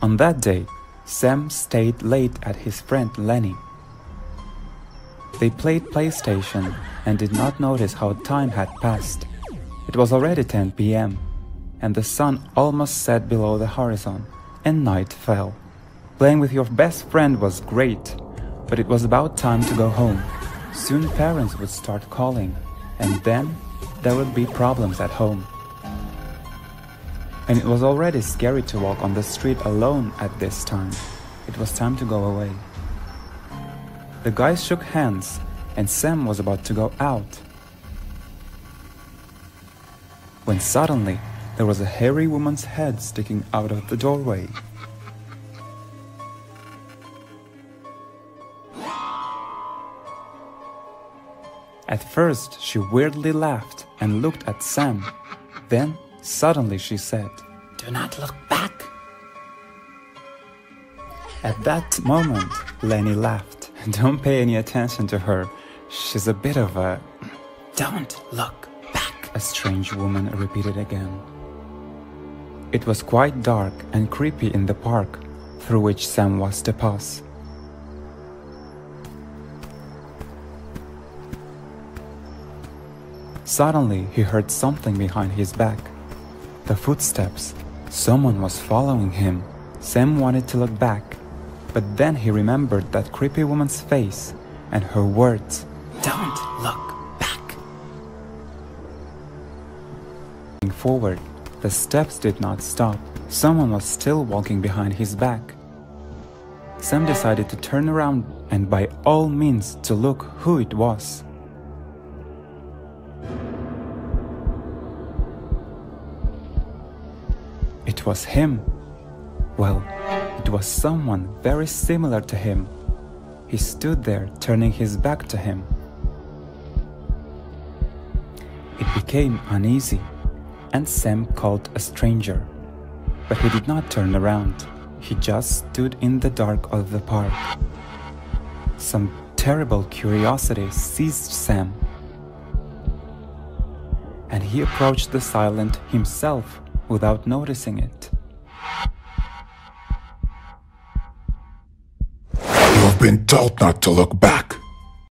On that day, Sam stayed late at his friend Lenny. They played PlayStation and did not notice how time had passed. It was already 10 p.m. and the sun almost set below the horizon, and night fell. Playing with your best friend was great, but it was about time to go home. Soon parents would start calling, and then there would be problems at home. And it was already scary to walk on the street alone at this time. It was time to go away. The guys shook hands, and Sam was about to go out, when suddenly there was a hairy woman's head sticking out of the doorway. At first, she weirdly laughed and looked at Sam. Then, suddenly she said, "Do not look back." At that moment, Lenny laughed. "Don't pay any attention to her. She's a bit of a..." "Don't look back," a strange woman repeated again. It was quite dark and creepy in the park through which Sam was to pass. Suddenly, he heard something behind his back. The footsteps. Someone was following him. Sam wanted to look back, but then he remembered that creepy woman's face and her words, "Don't look back." Moving forward, the steps did not stop. Someone was still walking behind his back. Sam decided to turn around and by all means to look who it was. It was him. Well, it was someone very similar to him. He stood there, turning his back to him. It became uneasy, and Sam called a stranger. But he did not turn around. He just stood in the dark of the park. Some terrible curiosity seized Sam, and he approached the silent himself without noticing it. "You have been told not to look back.